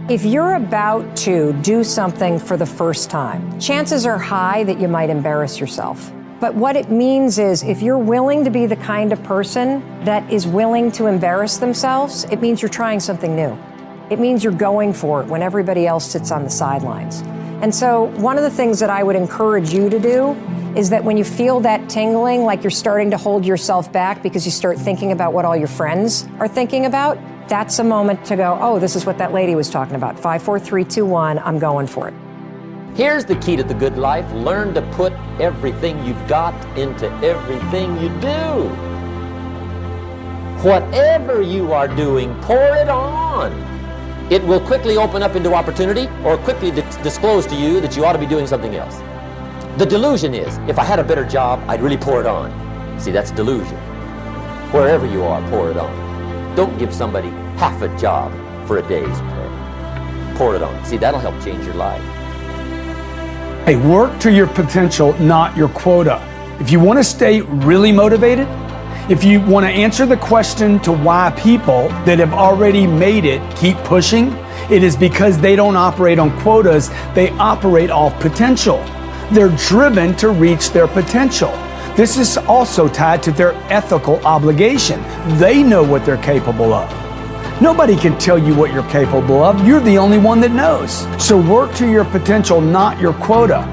If you're about to do something for the first time, chances are high that you might embarrass yourself. But what it means is if you're willing to be the kind of person that is willing to embarrass themselves, it means you're trying something new. It means you're going for it when everybody else sits on the sidelines. And so one of the things that I would encourage you to do is that when you feel that tingling, like you're starting to hold yourself back because you start thinking about what all your friends are thinking about, that's a moment to go, oh, this is what that lady was talking about. 5, 4, 3, 2, 1, I'm going for it. Here's the key to the good life. Learn to put everything you've got into everything you do. Whatever you are doing, pour it on. It will quickly open up into opportunity or quickly disclose to you that you ought to be doing something else. The delusion is, if I had a better job, I'd really pour it on. See, that's delusion. Wherever you are, pour it on. Don't give somebody half a job for a day's pay. Pour it on. See, that'll help change your life. Hey, work to your potential, not your quota. If you want to stay really motivated, if you want to answer the question to why people that have already made it keep pushing, it is because they don't operate on quotas, they operate off potential. They're driven to reach their potential. This is also tied to their ethical obligation. They know what they're capable of. Nobody can tell you what you're capable of. You're the only one that knows. So work to your potential, not your quota.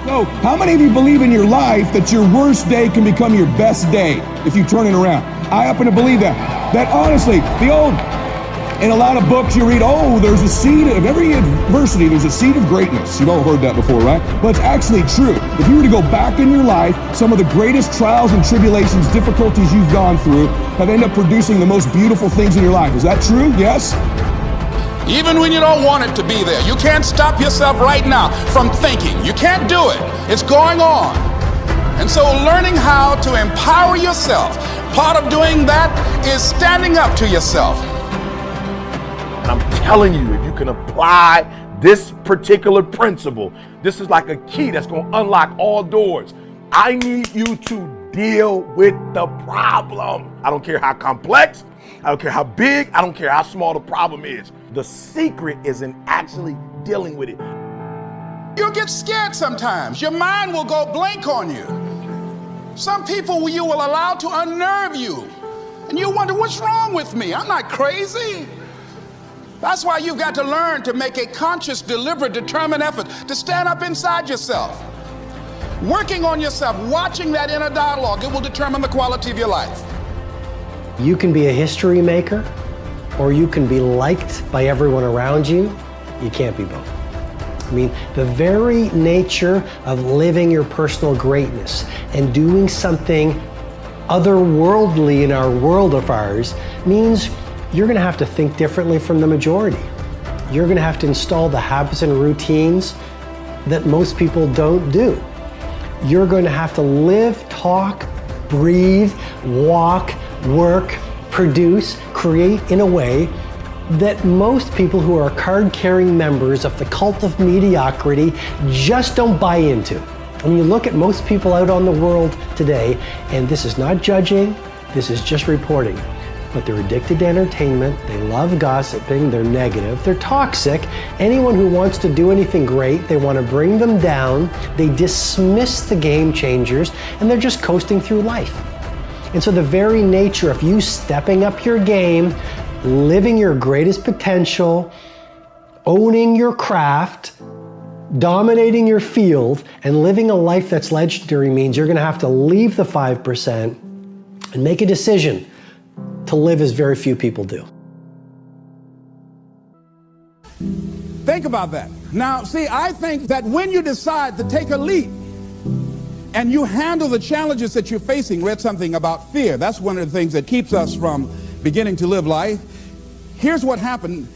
So, how many of you believe in your life that your worst day can become your best day if you turn it around? I happen to believe that. That honestly, in a lot of books you read, oh, there's a seed of every adversity, there's a seed of greatness. You've all heard that before, right? But it's actually true. If you were to go back in your life, some of the greatest trials and tribulations, difficulties you've gone through have ended up producing the most beautiful things in your life. Is that true? Yes? Even when you don't want it to be there, you can't stop yourself right now from thinking. You can't do it. It's going on. And so learning how to empower yourself, part of doing that is standing up to yourself. And I'm telling you, if you can apply this particular principle, this is like a key that's going to unlock all doors. I need you to deal with the problem. I don't care how complex, I don't care how big, I don't care how small the problem is. The secret is in actually dealing with it. You'll get scared sometimes. Your mind will go blank on you. Some people you will allow to unnerve you. And you wonder, what's wrong with me? I'm not crazy. That's why you've got to learn to make a conscious, deliberate, determined effort to stand up inside yourself. Working on yourself, watching that inner dialogue, it will determine the quality of your life. You can be a history maker, or you can be liked by everyone around you. You can't be both. I mean, the very nature of living your personal greatness and doing something otherworldly in our world of ours means you're going to have to think differently from the majority. You're going to have to install the habits and routines that most people don't do. You're going to have to live, talk, breathe, walk, work, produce, create in a way that most people who are card-carrying members of the cult of mediocrity just don't buy into. When you look at most people out on the world today, and this is not judging, this is just reporting, but they're addicted to entertainment, they love gossiping, they're negative, they're toxic. Anyone who wants to do anything great, they want to bring them down, they dismiss the game changers, and they're just coasting through life. And so the very nature of you stepping up your game, living your greatest potential, owning your craft, dominating your field, and living a life that's legendary means you're going to have to leave the 5% and make a decision to live as very few people do. Think about that. Now, see, I think that when you decide to take a leap and you handle the challenges that you're facing, read something about fear. That's one of the things that keeps us from beginning to live life. Here's what happened.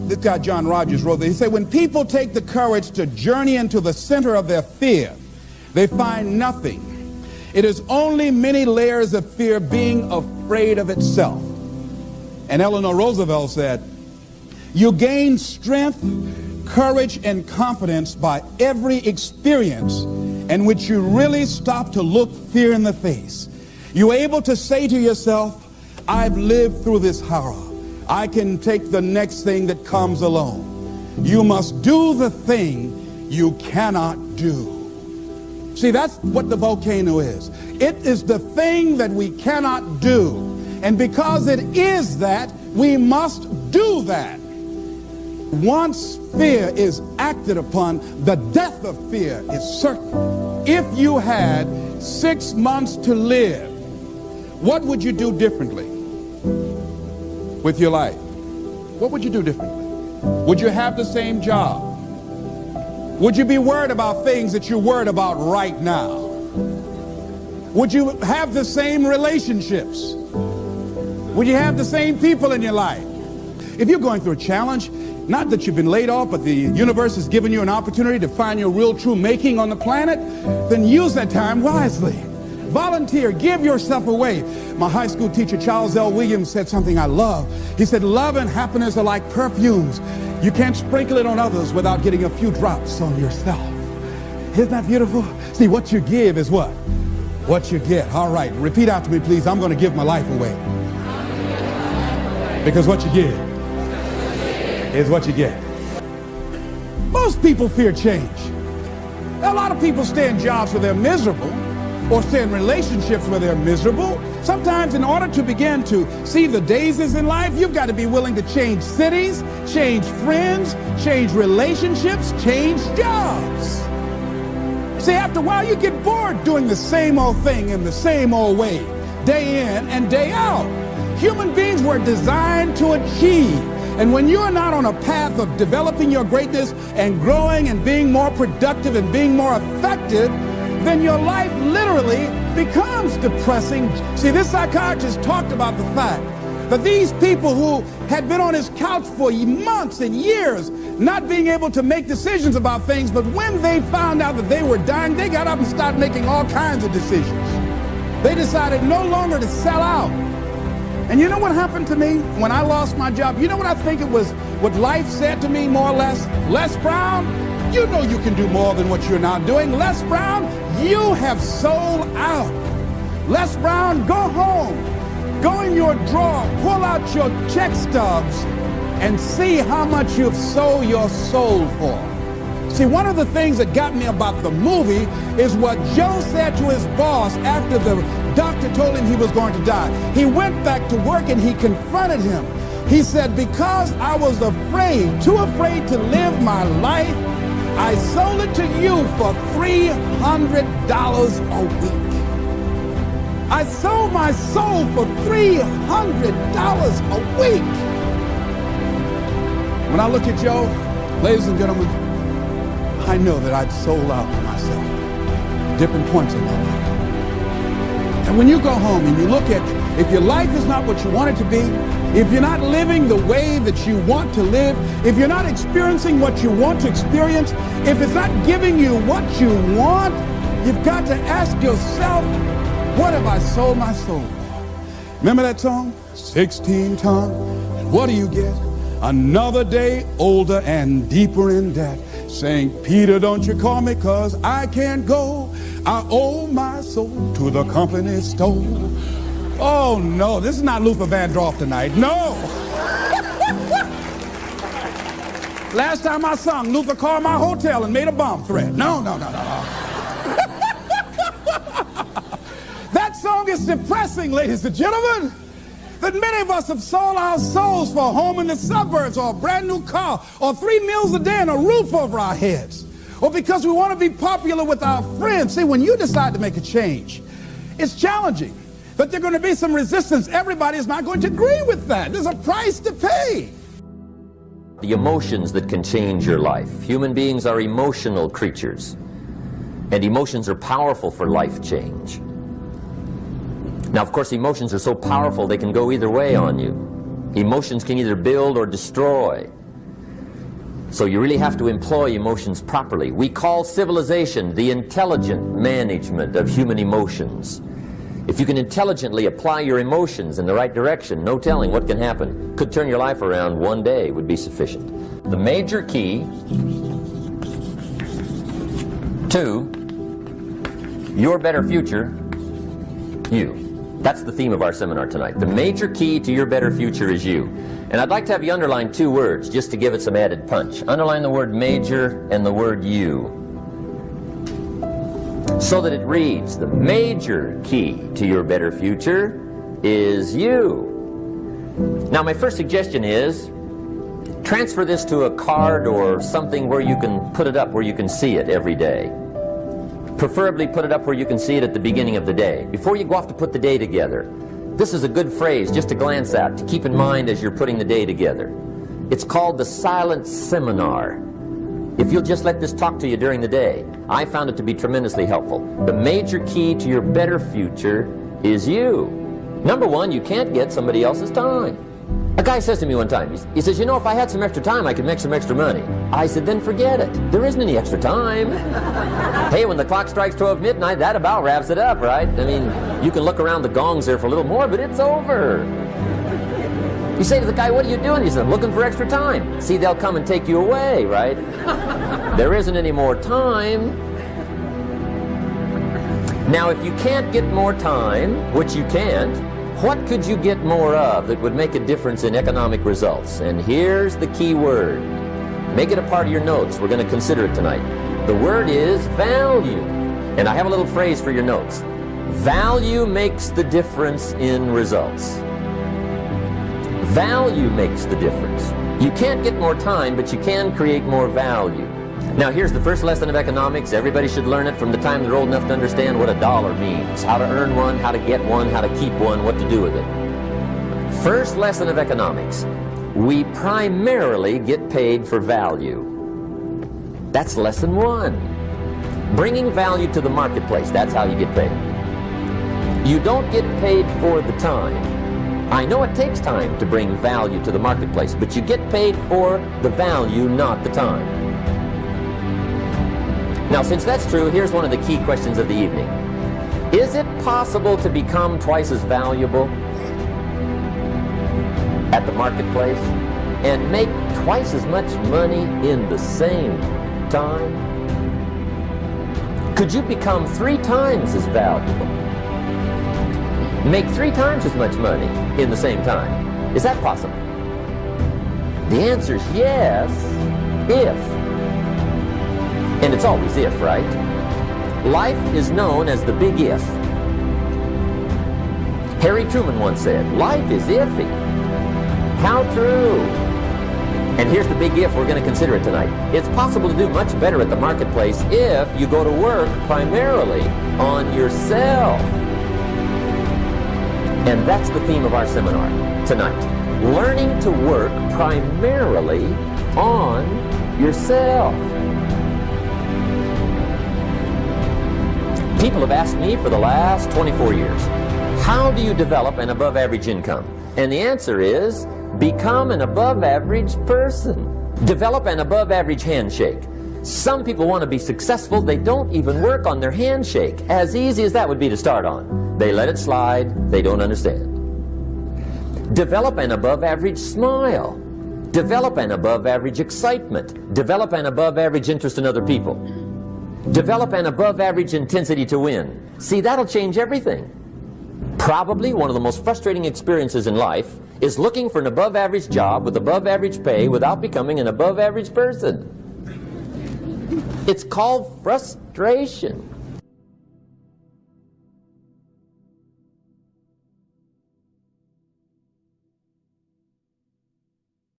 This guy, John Rogers, wrote that. He said, when people take the courage to journey into the center of their fear, they find nothing. It is only many layers of fear being afraid of itself. And Eleanor Roosevelt said, you gain strength, courage, and confidence by every experience in which you really stop to look fear in the face. You're able to say to yourself, I've lived through this horror. I can take the next thing that comes along. You must do the thing you cannot do. See, that's what the volcano is. It is the thing that we cannot do. And because it is that, we must do that. Once fear is acted upon, the death of fear is certain. If you had 6 months to live, what would you do differently with your life? What would you do differently? Would you have the same job? Would you be worried about things that you're worried about right now? Would you have the same relationships? Would you have the same people in your life? If you're going through a challenge, not that you've been laid off, but the universe has given you an opportunity to find your real true making on the planet, then use that time wisely. Volunteer, give yourself away. My high school teacher, Charles L. Williams, said something I love. He said, love and happiness are like perfumes. You can't sprinkle it on others without getting a few drops on yourself. Isn't that beautiful? See, what you give is what? What you get. All right, repeat after me, please. I'm going to give my life away. Because what you give is what you get. Most people fear change. A lot of people stay in jobs where they're miserable, or stay in relationships where they're miserable. Sometimes in order to begin to see the daisies in life, you've got to be willing to change cities, change friends, change relationships, change jobs. See, after a while you get bored doing the same old thing in the same old way, day in and day out. Human beings were designed to achieve. And when you're not on a path of developing your greatness and growing and being more productive and being more effective, then your life literally becomes depressing. See, this psychiatrist talked about the fact that these people who had been on his couch for months and years, not being able to make decisions about things, but when they found out that they were dying, they got up and started making all kinds of decisions. They decided no longer to sell out. And you know what happened to me when I lost my job? You know what I think it was, what life said to me more or less? Les Brown, you know you can do more than what you're now doing. Les Brown, you have sold out. Les Brown, go home. Go in your drawer, pull out your check stubs, and see how much you've sold your soul for. See, one of the things that got me about the movie is what Joe said to his boss after the doctor told him he was going to die. He went back to work and he confronted him. He said, because I was afraid, too afraid to live my life, I sold it to you for $300 a week. I sold my soul for $300 a week. When I look at Joe, ladies and gentlemen, I know that I'd sold out myself at different points in my life. And when you go home and you look at, if your life is not what you want it to be, if you're not living the way that you want to live, if you're not experiencing what you want to experience, if it's not giving you what you want, you've got to ask yourself, what have I sold my soul for? Remember that song? 16 ton. And what do you get? Another day older and deeper in debt. Saying, Peter, don't you call me, 'cause I can't go. I owe my soul to the company store. Oh, no, this is not Luther Vandross tonight. No. Last time I sung, Luther called my hotel and made a bomb threat. No. That song is depressing, ladies and gentlemen. That many of us have sold our souls for a home in the suburbs, or a brand new car, or 3 meals a day and a roof over our heads, or because we want to be popular with our friends. See, when you decide to make a change, it's challenging, but there's going to be some resistance. Everybody is not going to agree with that. There's a price to pay. The emotions that can change your life. Human beings are emotional creatures, and emotions are powerful for life change. Now, of course, emotions are so powerful they can go either way on you. Emotions can either build or destroy. So you really have to employ emotions properly. We call civilization the intelligent management of human emotions. If you can intelligently apply your emotions in the right direction, no telling what can happen. Could turn your life around one day would be sufficient. The major key to your better future, you. That's the theme of our seminar tonight. The major key to your better future is you. And I'd like to have you underline two words just to give it some added punch. Underline the word major and the word you, so that it reads, the major key to your better future is you. Now, my first suggestion is transfer this to a card or something where you can put it up, where you can see it every day. Preferably put it up where you can see it at the beginning of the day, before you go off to put the day together. This is a good phrase just to glance at, to keep in mind as you're putting the day together. It's called the silent seminar. If you'll just let this talk to you during the day, I found it to be tremendously helpful. The major key to your better future is you. Number one, you can't get somebody else's time. A guy says to me one time, he says, you know, if I had some extra time, I could make some extra money. I said, then forget it. There isn't any extra time. Hey, when the clock strikes 12 midnight, that about wraps it up, right? I mean, you can look around the gongs there for a little more, but it's over. You say to the guy, what are you doing? He says, I'm looking for extra time. See, they'll come and take you away, right? There isn't any more time. Now, if you can't get more time, which you can't, what could you get more of that would make a difference in economic results? And here's the key word. Make it a part of your notes. We're going to consider it tonight. The word is value. And I have a little phrase for your notes. Value makes the difference in results. Value makes the difference. You can't get more time, but you can create more value. Now, here's the first lesson of economics. Everybody should learn it from the time they're old enough to understand what a dollar means, how to earn one, how to get one, how to keep one, what to do with it. First lesson of economics. We primarily get paid for value. That's lesson one. Bringing value to the marketplace, that's how you get paid. You don't get paid for the time. I know it takes time to bring value to the marketplace, but you get paid for the value, not the time. Now, since that's true, here's one of the key questions of the evening. Is it possible to become twice as valuable at the marketplace and make twice as much money in the same time? Could you become 3 times as valuable? Make 3 times as much money in the same time? Is that possible? The answer is yes, if. And it's always if, right? Life is known as the big if. Harry Truman once said, life is iffy. How true. And here's the big if we're going to consider it tonight. It's possible to do much better at the marketplace if you go to work primarily on yourself. And that's the theme of our seminar tonight. Learning to work primarily on yourself. People have asked me for the last 24 years, how do you develop an above average income? And the answer is, become an above average person. Develop an above average handshake. Some people want to be successful, they don't even work on their handshake. As easy as that would be to start on. They let it slide, they don't understand. Develop an above average smile. Develop an above average excitement. Develop an above average interest in other people. Develop an above average intensity to win. See, that'll change everything. Probably one of the most frustrating experiences in life is looking for an above average job with above average pay without becoming an above average person. It's called frustration.